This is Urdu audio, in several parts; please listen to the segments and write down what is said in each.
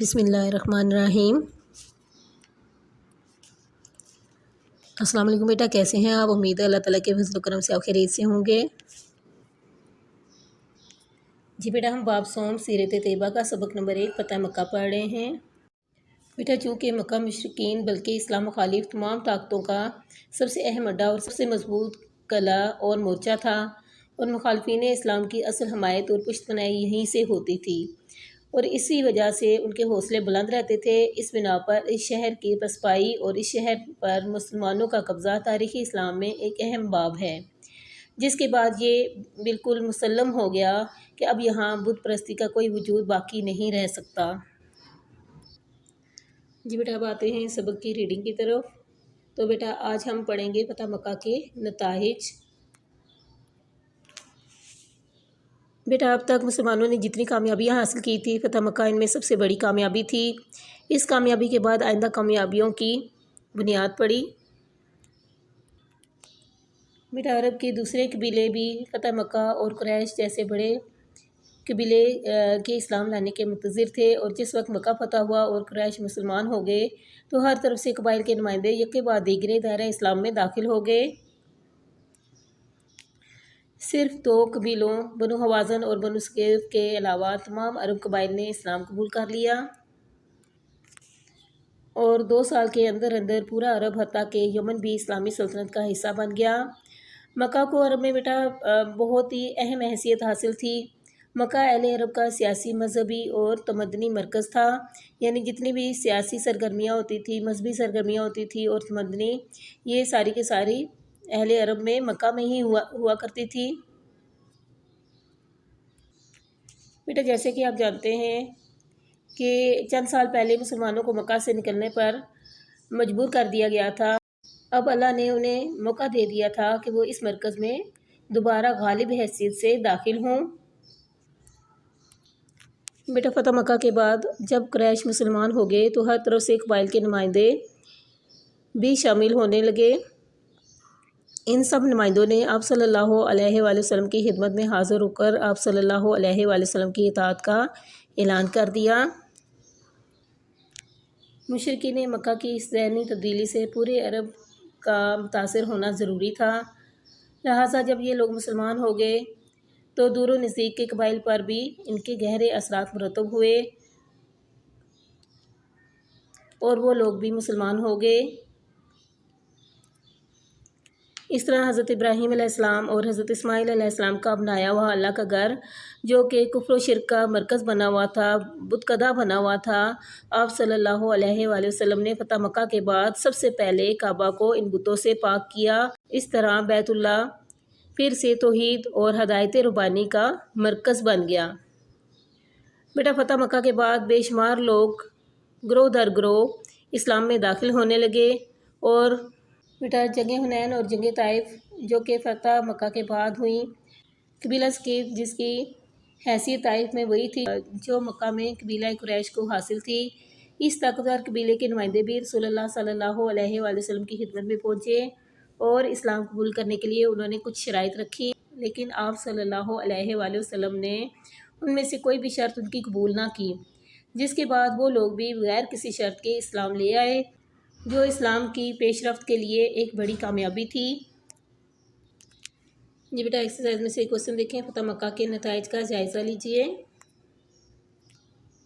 بسم اللہ الرحمن الرحیم۔ السلام علیکم بیٹا، کیسے ہیں آپ؟ امید ہے اللہ تعالیٰ کے فضل و کرم سے آپ خیریت سے ہوں گے۔ جی بیٹا، ہم باب صوم سیرت طیبہ کا سبق نمبر 1 فتح مکہ پڑھ رہے ہیں۔ بیٹا، چونکہ مکہ مشرکین بلکہ اسلام مخالف تمام طاقتوں کا سب سے اہم اڈا اور سب سے مضبوط قلعہ اور مورچہ تھا، اور مخالفین اسلام کی اصل حمایت اور پشت پناہی یہیں سے ہوتی تھی، اور اسی وجہ سے ان کے حوصلے بلند رہتے تھے۔ اس بنا پر اس شہر کی پسپائی اور اس شہر پر مسلمانوں کا قبضہ تاریخ اسلام میں ایک اہم باب ہے، جس کے بعد یہ بالکل مسلم ہو گیا کہ اب یہاں بت پرستی کا کوئی وجود باقی نہیں رہ سکتا۔ جی بیٹا، اب آتے ہیں سبق کی ریڈنگ کی طرف۔ تو بیٹا، آج ہم پڑھیں گے فتح مکہ کے نتائج۔ بیٹا، اب تک مسلمانوں نے جتنی کامیابیاں حاصل کی تھی، فتح مکہ ان میں سب سے بڑی کامیابی تھی۔ اس کامیابی کے بعد آئندہ کامیابیوں کی بنیاد پڑی۔ بیٹا، عرب کے دوسرے قبیلے بھی فتح مکہ اور قریش جیسے بڑے قبیلے کے اسلام لانے کے منتظر تھے، اور جس وقت مکہ فتح ہوا اور قریش مسلمان ہو گئے تو ہر طرف سے قبائل کے نمائندے یکے بعد دیگرے دائرہ اسلام میں داخل ہو گئے۔ صرف 2 قبیلوں بنو حوازن اور بنو ثقیف کے علاوہ تمام عرب قبائل نے اسلام قبول کر لیا، اور 2 سال کے اندر اندر پورا عرب حتیٰ کہ یمن بھی اسلامی سلطنت کا حصہ بن گیا۔ مکہ کو عرب میں بیٹا بہت ہی اہم حیثیت حاصل تھی۔ مکہ اہل عرب کا سیاسی، مذہبی اور تمدنی مرکز تھا، یعنی جتنی بھی سیاسی سرگرمیاں ہوتی تھی، مذہبی سرگرمیاں ہوتی تھی اور تمدنی، یہ ساری کی ساری اہل عرب میں مکہ میں ہی ہوا کرتی تھی۔ بیٹا، جیسے کہ آپ جانتے ہیں کہ چند سال پہلے مسلمانوں کو مکہ سے نکلنے پر مجبور کر دیا گیا تھا۔ اب اللہ نے انہیں موقع دے دیا تھا کہ وہ اس مرکز میں دوبارہ غالب حیثیت سے داخل ہوں۔ بیٹا، فتح مکہ کے بعد جب قریش مسلمان ہو گئے تو ہر طرف سے قبائل کے نمائندے بھی شامل ہونے لگے۔ ان سب نمائندوں نے آپ صلی اللہ علیہ وآلہ وسلم کی خدمت میں حاضر ہو کر آپ صلی اللہ علیہ وآلہ وسلم کی اطاعت کا اعلان کر دیا۔ مشرکین مکہ کی اس ذہنی تبدیلی سے پورے عرب کا متاثر ہونا ضروری تھا، لہٰذا جب یہ لوگ مسلمان ہو گئے تو دور و نزدیک کے قبائل پر بھی ان کے گہرے اثرات مرتب ہوئے، اور وہ لوگ بھی مسلمان ہو گئے۔ اس طرح حضرت ابراہیم علیہ السلام اور حضرت اسماعیل علیہ السلام کا بنایا ہوا اللہ کا گھر، جو کہ کفر و شرک کا مرکز بنا ہوا تھا، بت کدہ بنا ہوا تھا، آپ صلی اللہ علیہ وآلہ وسلم نے فتح مکہ کے بعد سب سے پہلے کعبہ کو ان بتوں سے پاک کیا۔ اس طرح بیت اللہ پھر سے توحید اور ہدایت ربانی کا مرکز بن گیا۔ بیٹا، فتح مکہ کے بعد بے شمار لوگ گروہ در گروہ اسلام میں داخل ہونے لگے، اور بیٹا جنگ حنین اور جنگ طائف جو کہ فتح مکہ کے بعد ہوئیں، قبیلہ ثقیف جس کی حیثیت طائف میں وہی تھی جو مکہ میں قبیلہ قریش کو حاصل تھی، اس طاقتور قبیلے کے نمائندے بھی رسول اللہ صلی اللہ علیہ وآلہ وسلم کی خدمت میں پہنچے، اور اسلام قبول کرنے کے لیے انہوں نے کچھ شرائط رکھی، لیکن آپ صلی اللہ علیہ وآلہ وسلم نے ان میں سے کوئی بھی شرط ان کی قبول نہ کی، جس کے بعد وہ لوگ بھی بغیر کسی شرط کے اسلام لے آئے، جو اسلام کی پیش رفت کے لیے ایک بڑی کامیابی تھی۔ جی بیٹا، ایکسرسائز میں سے کوشچن دیکھیں، فتح مکہ کے نتائج کا جائزہ لیجئے۔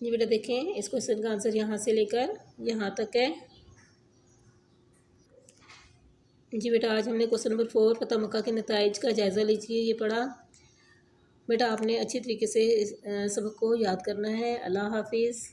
جی بیٹا دیکھیں، اس کوشچن کا آنسر یہاں سے لے کر یہاں تک ہے۔ جی بیٹا، آج ہم نے کوشچن نمبر 4 فتح مکہ کے نتائج کا جائزہ لیجئے یہ پڑھا۔ بیٹا، آپ نے اچھی طریقے سے سبق کو یاد کرنا ہے۔ اللہ حافظ۔